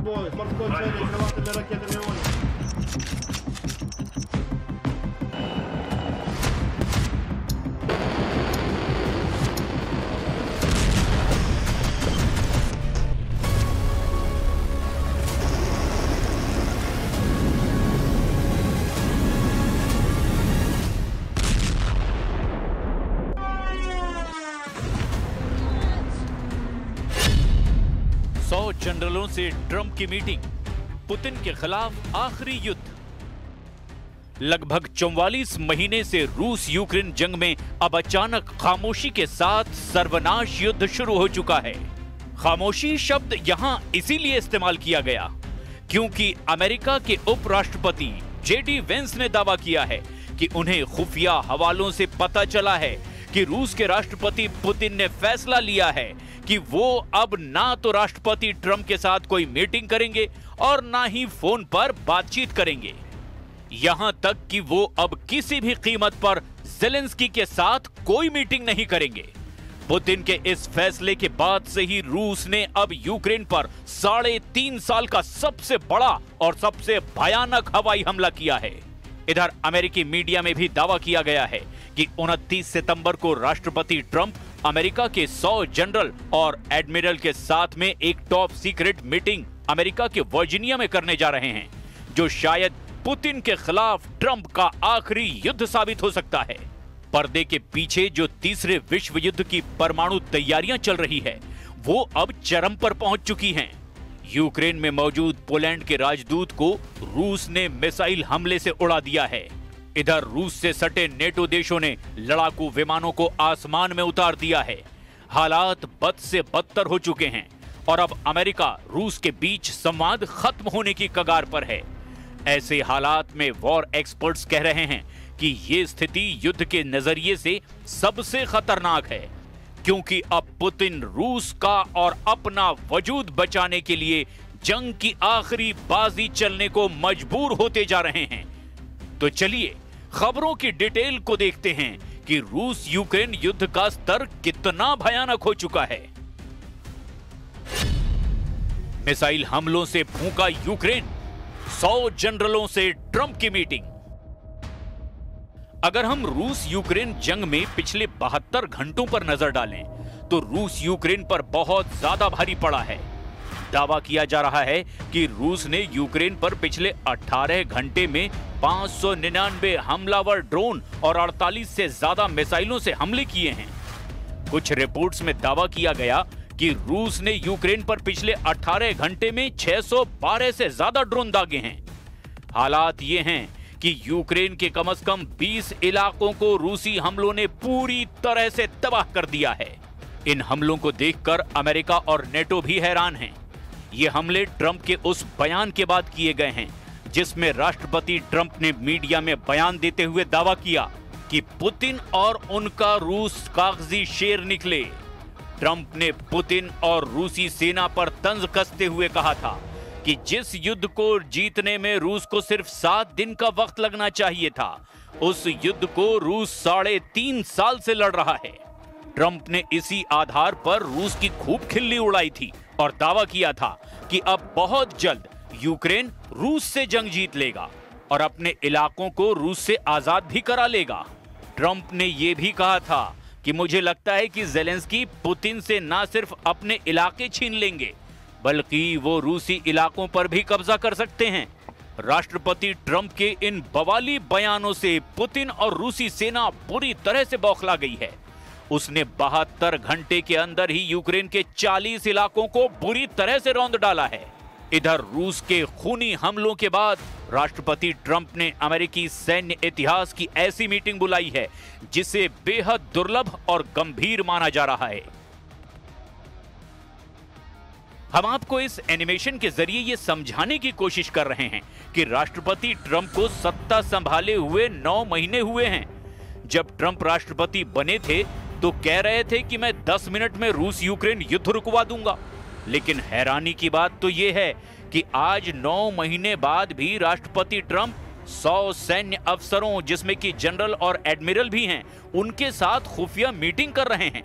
бой. Морской цели, крылатыми ракетами ООН. जनरलों से ट्रंप की meeting, Putin के खिलाफ आखिरी युद्ध। लगभग 44 महीने से रूस यूक्रेन जंग में अब अचानक खामोशी के साथ सर्वनाश युद्ध शुरू हो चुका है। खामोशी शब्द यहां इसीलिए इस्तेमाल किया गया क्योंकि अमेरिका के उपराष्ट्रपति जेडी वेंस ने दावा किया है कि उन्हें खुफिया हवालों से पता चला है कि रूस के राष्ट्रपति पुतिन ने फैसला लिया है कि वो अब ना तो राष्ट्रपति ट्रंप के साथ कोई मीटिंग करेंगे और ना ही फोन पर बातचीत करेंगे। यहां तक कि वो अब किसी भी कीमत पर ज़ेलेंस्की के साथ कोई मीटिंग नहीं करेंगे। पुतिन के इस फैसले के बाद से ही रूस ने अब यूक्रेन पर 3.5 साल का सबसे बड़ा और सबसे भयानक हवाई हमला किया है। इधर अमेरिकी मीडिया में भी दावा किया गया है कि 29 सितंबर को राष्ट्रपति ट्रंप अमेरिका के 100 जनरल और एडमिरल के साथ में एक टॉप सीक्रेट मीटिंग अमेरिका के वर्जीनिया में करने जा रहे हैं, जो शायद पुतिन के खिलाफ ट्रंप का आखिरी युद्ध साबित हो सकता है। पर्दे के पीछे जो तीसरे विश्व युद्ध की परमाणु तैयारियां चल रही है, वो अब चरम पर पहुंच चुकी हैं। यूक्रेन में मौजूद पोलैंड के राजदूत को रूस ने मिसाइल हमले से उड़ा दिया है। इधर रूस से सटे नेटो देशों ने लड़ाकू विमानों को आसमान में उतार दिया है। हालात बद से बदतर हो चुके हैं और अब अमेरिका रूस के बीच संवाद खत्म होने की कगार पर है। ऐसे हालात में वॉर एक्सपर्ट्स कह रहे हैं कि ये स्थिति युद्ध के नजरिए से सबसे खतरनाक है, क्योंकि अब पुतिन रूस का और अपना वजूद बचाने के लिए जंग की आखिरी बाजी चलने को मजबूर होते जा रहे हैं। तो चलिए खबरों की डिटेल को देखते हैं कि रूस यूक्रेन युद्ध का स्तर कितना भयानक हो चुका है। मिसाइल हमलों से भूखा यूक्रेन, 100 जनरलों से ट्रंप की मीटिंग। अगर हम रूस यूक्रेन जंग में पिछले 72 घंटों पर नजर डालें तो रूस यूक्रेन पर बहुत ज्यादा भारी पड़ा है। दावा किया जा रहा है कि रूस ने यूक्रेन पर पिछले 18 घंटे में 599 हमलावर ड्रोन और 48 से ज्यादा मिसाइलों से हमले किए हैं। कुछ रिपोर्ट्स में दावा किया गया कि रूस ने यूक्रेन पर पिछले 18 घंटे में 612 से ज्यादा ड्रोन दागे हैं। हालात ये हैं कि यूक्रेन के कम से कम 20 इलाकों को रूसी हमलों ने पूरी तरह से तबाह कर दिया है। इन हमलों को देखकर अमेरिका और नेटो भी हैरान हैं। ये हमले ट्रंप के उस बयान के बाद किए गए हैं जिसमें राष्ट्रपति ट्रंप ने मीडिया में बयान देते हुए दावा किया कि पुतिन और उनका रूस कागजी शेर निकले। ट्रंप ने पुतिन और रूसी सेना पर तंज कसते हुए कहा था कि जिस युद्ध को जीतने में रूस को सिर्फ 7 दिन का वक्त लगना चाहिए था, उस युद्ध को रूस 3.5 साल से लड़ रहा है। ट्रंप ने इसी आधार पर रूस की खूब खिल्ली उड़ाई थी और दावा किया था कि अब बहुत जल्द यूक्रेन रूस से जंग जीत लेगा और अपने इलाकों को रूस से आजाद भी करा लेगा। ट्रंप ने यह भी कहा था कि मुझे लगता है कि ज़ेलेंस्की पुतिन से ना सिर्फ अपने इलाके छीन लेंगे बल्कि वो रूसी इलाकों पर भी कब्जा कर सकते हैं। राष्ट्रपति ट्रंप के इन बवाली बयानों से पुतिन और रूसी सेना बुरी तरह से बौखला गई है। उसने 72 घंटे के अंदर ही यूक्रेन के 40 इलाकों को बुरी तरह से रौंद डाला है। इधर रूस के खूनी हमलों के बाद राष्ट्रपति ट्रंप ने अमेरिकी सैन्य इतिहास की ऐसी मीटिंग बुलाई है जिसे बेहद दुर्लभ और गंभीर माना जा रहा है। हम आपको इस एनिमेशन के जरिए यह समझाने की कोशिश कर रहे हैं कि राष्ट्रपति ट्रंप को सत्ता संभाले हुए 9 महीने हुए हैं। जब ट्रंप राष्ट्रपति बने थे तो कह रहे थे कि मैं 10 मिनट में रूस यूक्रेन युद्ध रुकवा दूंगा, लेकिन हैरानी की बात तो यह है कि आज 9 महीने बाद भी राष्ट्रपति ट्रंप 100 सैन्य अफसरों, जिसमें कि जनरल और एडमिरल भी हैं, उनके साथ खुफिया मीटिंग कर रहे हैं।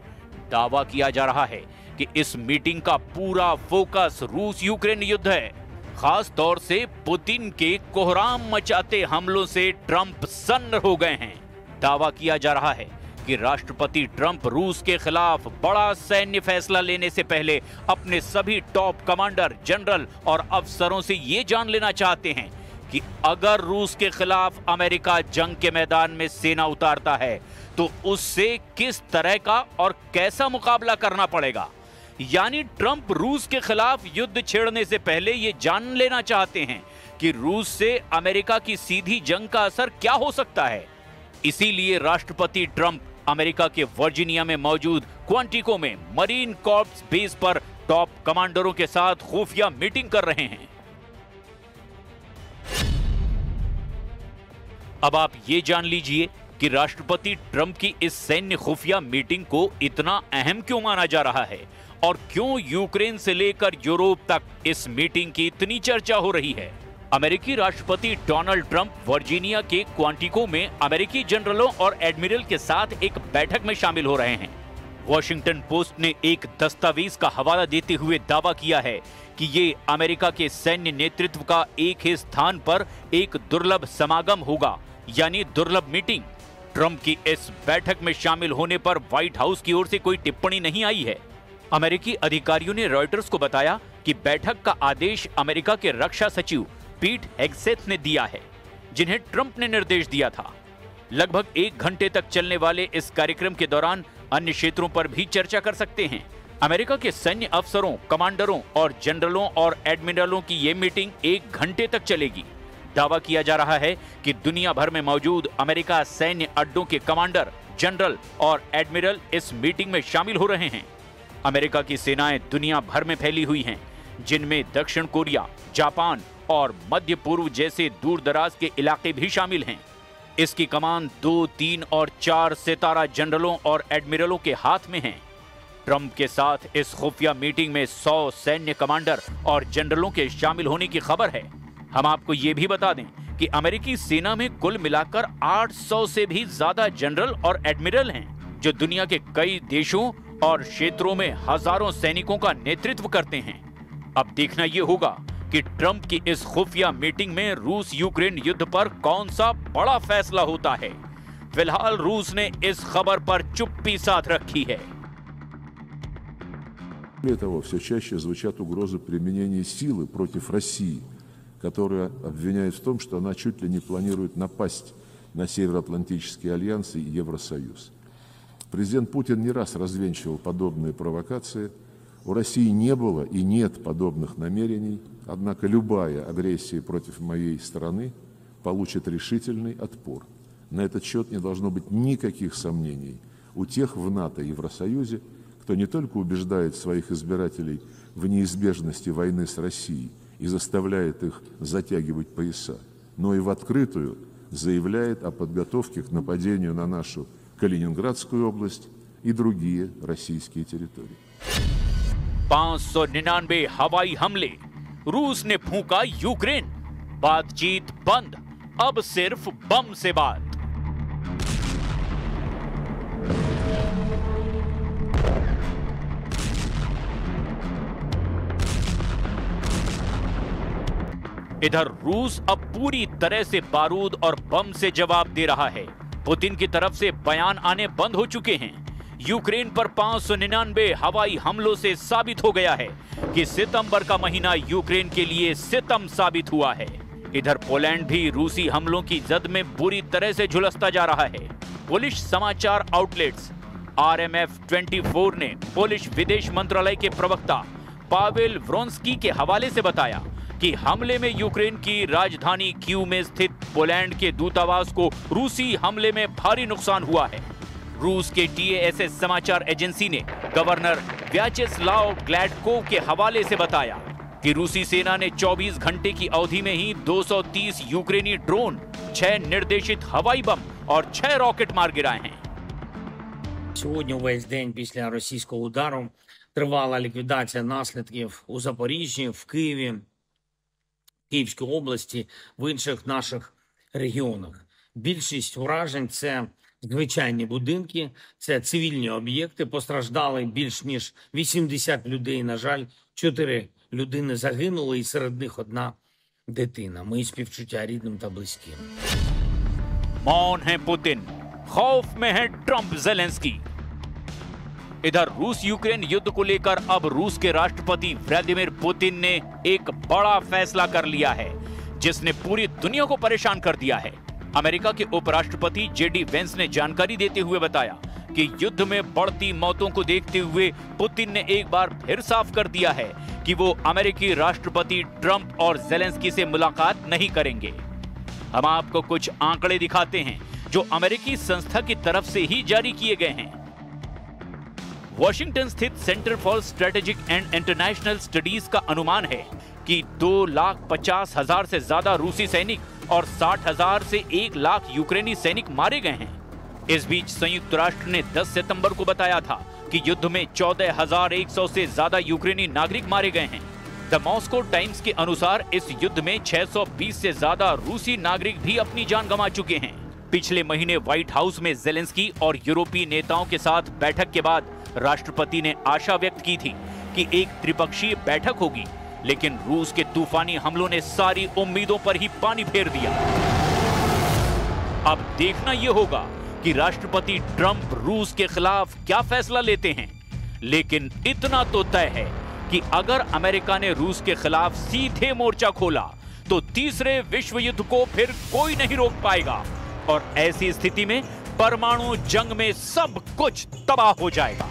दावा किया जा रहा है कि इस मीटिंग का पूरा फोकस रूस यूक्रेन युद्ध है। खास तौर से पुतिन के कोहराम मचाते हमलों से ट्रंप सन्न हो गए हैं। दावा किया जा रहा है कि राष्ट्रपति ट्रंप रूस के खिलाफ बड़ा सैन्य फैसला लेने से पहले अपने सभी टॉप कमांडर, जनरल और अफसरों से ये जान लेना चाहते हैं कि अगर रूस के खिलाफ अमेरिका जंग के मैदान में सेना उतारता है तो उससे किस तरह का और कैसा मुकाबला करना पड़ेगा। यानी ट्रंप रूस के खिलाफ युद्ध छेड़ने से पहले ये जान लेना चाहते हैं कि रूस से अमेरिका की सीधी जंग का असर क्या हो सकता है। इसीलिए राष्ट्रपति ट्रंप अमेरिका के वर्जीनिया में मौजूद क्वांटिको में मरीन कॉर्प्स बेस पर टॉप कमांडरों के साथ खुफिया मीटिंग कर रहे हैं। अब आप ये जान लीजिए कि राष्ट्रपति ट्रंप की इस सैन्य खुफिया मीटिंग को इतना अहम क्यों माना जा रहा है और क्यों यूक्रेन से लेकर यूरोप तक इस मीटिंग की इतनी चर्चा हो रही है। अमेरिकी राष्ट्रपति डोनाल्ड ट्रंप वर्जीनिया के क्वांटिको में अमेरिकी जनरलों और एडमिरल के साथ एक बैठक में शामिल हो रहे हैं। वॉशिंगटन पोस्ट ने एक दस्तावेज का हवाला देते हुए दावा किया है कि ये अमेरिका के सैन्य नेतृत्व का एक ही स्थान पर एक दुर्लभ समागम होगा, यानी दुर्लभ मीटिंग। ट्रंप की इस बैठक में शामिल होने पर व्हाइट हाउस की ओर से कोई टिप्पणी नहीं आई है। अमेरिकी अधिकारियों ने रॉयटर्स को बताया कि बैठक का आदेश अमेरिका के रक्षा सचिव पीट हेग्सेथ ने दिया है, जिन्हें ट्रंप ने निर्देश दिया था। लगभग 1 घंटे तक चलने वाले इस कार्यक्रम के दौरान अन्य क्षेत्रों पर भी चर्चा कर सकते हैं। अमेरिका के सैन्य अफसरों, कमांडरों और जनरलों और एडमिरलों की यह मीटिंग 1 घंटे तक चलेगी। दावा किया जा रहा है कि दुनिया भर में मौजूद अमेरिका सैन्य अड्डों के कमांडर, जनरल और एडमिरल इस मीटिंग में शामिल हो रहे हैं। अमेरिका की सेनाएं दुनिया भर में फैली हुई हैं, जिनमें दक्षिण कोरिया, जापान और मध्य पूर्व जैसे दूर दराज के इलाके भी शामिल हैं। इसकी कमान 2, 3 और 4 सितारा जनरलों और एडमिरलों के हाथ में है। ट्रंप के साथ इस खुफिया मीटिंग में 100 सैन्य कमांडर और जनरलों के शामिल होने की खबर है। हम आपको ये भी बता दें कि अमेरिकी सेना में कुल मिलाकर 800 से भी ज्यादा जनरल और एडमिरल हैं, जो दुनिया के कई देशों और क्षेत्रों में हजारों सैनिकों का नेतृत्व करते हैं। अब देखना यह होगा कि ट्रंप की इस खुफिया मीटिंग में रूस यूक्रेन युद्ध पर कौन सा बड़ा फैसला होता है। फिलहाल रूस ने इस खबर पर चुप्पी साध रखी है। Более того, все чаще звучат угрозы применения силы против России, которая обвиняет в том, что она чуть ли не планирует напасть на Североатлантический альянс и Евросоюз. Президент Путин не раз развенчивал подобные провокации. У России не было и нет подобных намерений, однако любая агрессия против моей страны получит решительный отпор. На этот счет не должно быть никаких сомнений у тех в НАТО и Евросоюзе, кто не только убеждает своих избирателей в неизбежности войны с Россией и заставляет их затягивать пояса, но и в открытую заявляет о подготовке к нападению на нашу Калининградскую область и другие российские территории. 599 हवाई हमले, रूस ने फूंका यूक्रेन, बातचीत बंद, अब सिर्फ बम से बात। इधर रूस अब पूरी तरह से बारूद और बम से जवाब दे रहा है। पुतिन की तरफ से बयान आने बंद हो चुके हैं। यूक्रेन पर 599 हवाई हमलों से साबित हो गया है कि सितंबर का महीना यूक्रेन के लिए सितम साबित हुआ है। इधर पोलैंड भी रूसी हमलों की जद में बुरी तरह से झुलसता जा रहा है। पोलिश समाचार आउटलेट्स RMF24 ने पोलिश विदेश मंत्रालय के प्रवक्ता पावेल व्रोंस्की के हवाले से बताया कि हमले में यूक्रेन की राजधानी कीव में स्थित पोलैंड के दूतावास को रूसी हमले में भारी नुकसान हुआ है। रूस के TASS समाचार एजेंसी ने गवर्नर व्याचेस्लाव ग्लैडकोव के हवाले से बताया कि रूसी सेना ने 24 घंटे की अवधि में ही 230 यूक्रेनी ड्रोन, 6 निर्देशित हवाई बम और 6 रॉकेट मार गिराए हैं। Сьогодні увесь день після російського удару тривала ліквідація наслідків у Запоріжжі, в Києві, Київській області, в інших наших регіонах. Більшість уражень – це звичайні будинки, це цивільні об'єкти, постраждали більш ніж 80 людей, на жаль, 4 людини загинули, і серед них одна дитина. Мої співчуття рідним та близьким. मौन है पुतिन, खौफ में है ट्रंप जेलेंस्की। इधर रूस यूक्रेन युद्ध को लेकर अब रूस के राष्ट्रपति व्लादिमीर पुतिन ने एक बड़ा फैसला कर लिया है, जिसने पूरी दुनिया को परेशान कर दिया है। अमेरिका के उपराष्ट्रपति जेडी वेंस ने जानकारी देते हुए बताया कि युद्ध में बढ़ती मौतों को देखते हुए पुतिन ने एक बार फिर साफ कर दिया है कि वो अमेरिकी राष्ट्रपति ट्रंप और जेलेंस्की से मुलाकात नहीं करेंगे। हम आपको कुछ आंकड़े दिखाते हैं जो अमेरिकी संस्था की तरफ से ही जारी किए गए हैं। वॉशिंगटन स्थित centre for strategic and international studies का अनुमान है कि 2,50,000 से ज्यादा रूसी सैनिक और 60,000 से 1 लाख यूक्रेनी सैनिक मारे गए हैं। इस बीच संयुक्त राष्ट्र ने 10 सितंबर को बताया था कि युद्ध में 14,100 से ज्यादा यूक्रेनी नागरिक मारे गए हैं। द मॉस्को टाइम्स के अनुसार इस युद्ध में 620 से ज्यादा रूसी नागरिक भी अपनी जान गंवा चुके हैं। पिछले महीने व्हाइट हाउस में जेलेंस्की और यूरोपीय नेताओं के साथ बैठक के बाद राष्ट्रपति ने आशा व्यक्त की थी कि एक त्रिपक्षीय बैठक होगी, लेकिन रूस के तूफानी हमलों ने सारी उम्मीदों पर ही पानी फेर दिया। अब देखना यह होगा कि राष्ट्रपति ट्रंप रूस के खिलाफ क्या फैसला लेते हैं। लेकिन इतना तो तय है कि अगर अमेरिका ने रूस के खिलाफ सीधे मोर्चा खोला तो तीसरे विश्व युद्ध को फिर कोई नहीं रोक पाएगा और ऐसी स्थिति में परमाणु जंग में सब कुछ तबाह हो जाएगा।